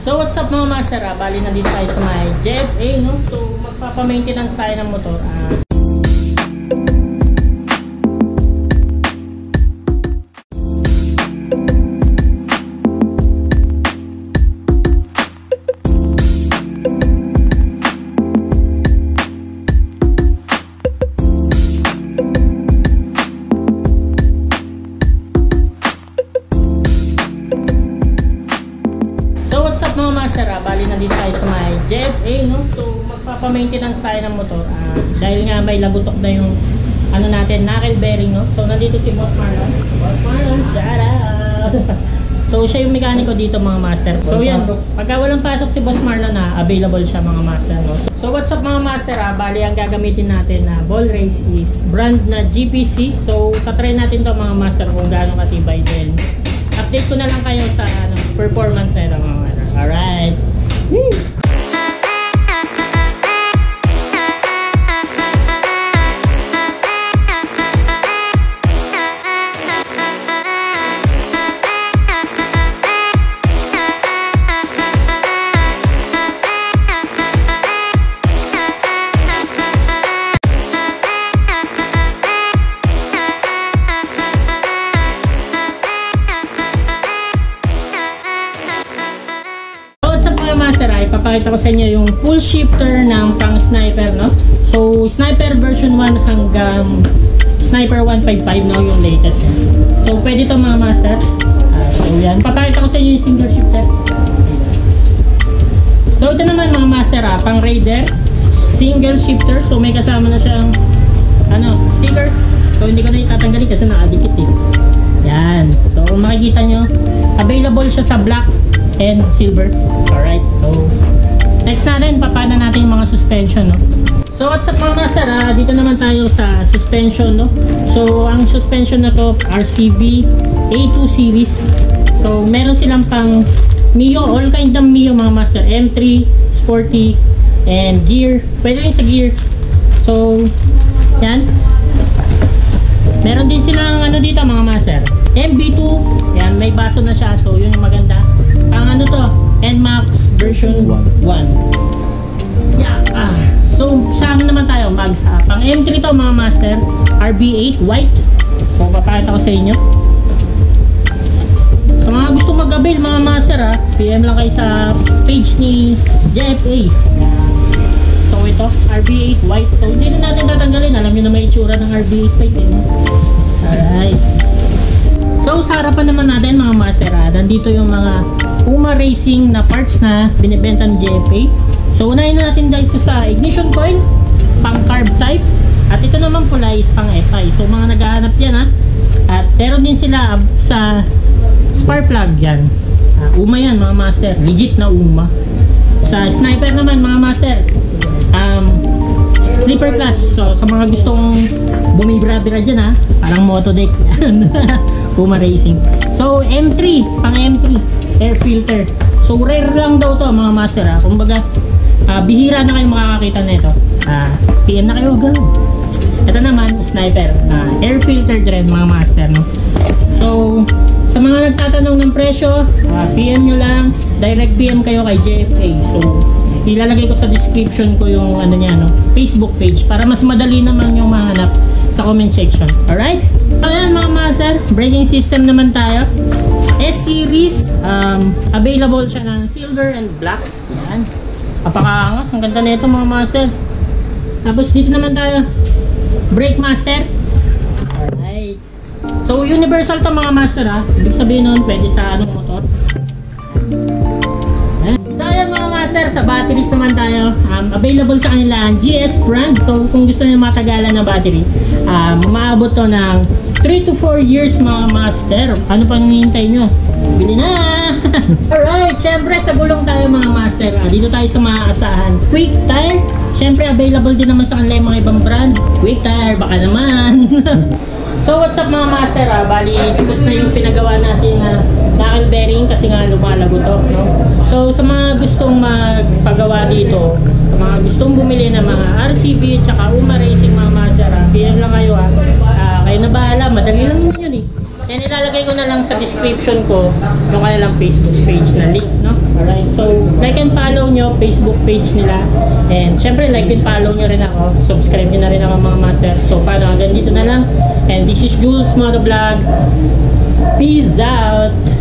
So what's up mga master, bali na dito tayo sa may JFA, no? So magpapa-maintenance tayo ng motor. Mga master, bali na dito tayo sa may JFA, no? So magpapa-maintenance tayo ng motor dahil nga may lagutok na yung ano natin, knuckle bearing, no? So nandito si Boss Marlon. Boss Marlon, shout out! So siya yung mekaniko dito mga master. So yan, pagka walang pasok si Boss Marlon available siya mga master, no? So what's up mga master, bali ang gagamitin natin na ball race is brand na GPC. So tatry natin to mga master kung gaano katibay din. Update ko na lang kayo sa performance na ito mga master. Alright. Woo! Master, ipapakita ko sa inyo yung full shifter ng pang sniper, no? So sniper version 1 hanggang sniper 155, no, yung latest yan. So pwede to mga master. So yan, papakita ko sa inyo yung single shifter. So ito naman mga master, pang raider single shifter. So may kasama na siyang sticker. So hindi ko na itatanggalin kasi nakadikit eh. Yan. So makikita nyo, available siya sa black and silver. Alright, so next natin, papana natin yung mga suspension, no? So what's up mga master, dito naman tayo sa suspension, no? So ang suspension na to, RCB A2 series. So meron silang pang Mio, all kind ng Mio mga master, M3, Sporty, and gear. Pwede rin sa gear. So yan, meron din silang dito mga master, MB2. Yan, may baso na siya, so yun yung maganda. Ang to, NMAX version 1. Yeah. So sa naman tayo, mags. Pang M3 to mga master, RB8 white. So papakita ko sa inyo. Sa mga gusto mag-avail mga master, PM lang kayo sa page ni JFA. So ito, RB8 white. So hindi na natin tatanggalin. Alam nyo na may itsura ng RB8 white. Alright. So sa harapan naman natin mga master, nandito yung mga Puma Racing na parts na binibenta ng JFA. So unahin na natin dito sa ignition coil, pang carb type, at ito naman pula is pang FI. So mga naghahanap yan at meron din sila sa spark plug yan. UMA yan mga master, legit na UMA. Sa sniper naman mga master, slipper clutch. So sa mga gustong bumibra-bira dyan parang motodeck. Puma Racing. So M3, pang M3 air filter. So rare lang daw to mga master kumbaga bihira na kayo makakakita na ito. PM na kayo agad. Ito naman sniper, air filter din mga master, no? So sa mga nagtatanong ng presyo, PM nyo lang, direct PM kayo kay JFA. So ilalagay ko sa description ko yung no, Facebook page para mas madali naman yung mahanap sa comment section. Alright? Ayan mga master, braking system naman tayo. S-series, available siya ng silver and black. Yan, kapakaangas, ang ganda na ito mga master. Tapos dito naman tayo, brake master. Alright, so universal to mga master ibig sabihin nun pwede sa anong motor. So ayan mga master, sa batteries naman tayo, available sa kanila ang GS brand. So kung gusto nyo matagalan na battery, maabot to ng 3 to 4 years mga master. Ano pang hinihintay nyo? Bili na! Alright, syempre sa gulong tayo mga master. Dito tayo sa mga asahan. Quick Tire. Syempre available din naman sa kanila yung mga ibang brand. Quick Tire, baka naman. So what's up mga master, bali tapos na yung pinagawa natin na knuckle bearing kasi nga lumalago to, no? So sa mga gustong magpagawa dito, sa mga gustong bumili ng mga RCB at saka UMA Racing mga master, PM lang kayo kayo na bahala, madali lang yun Yan, ilalagay ko na lang sa description ko yung kanilang Facebook page na link, no? Alright, so like and follow nyo Facebook page nila. And syempre like and follow nyo rin ako. Subscribe nyo na rin ako mga master. So paano, hanggang dito na lang. And this is Jules Motovlog. Peace out!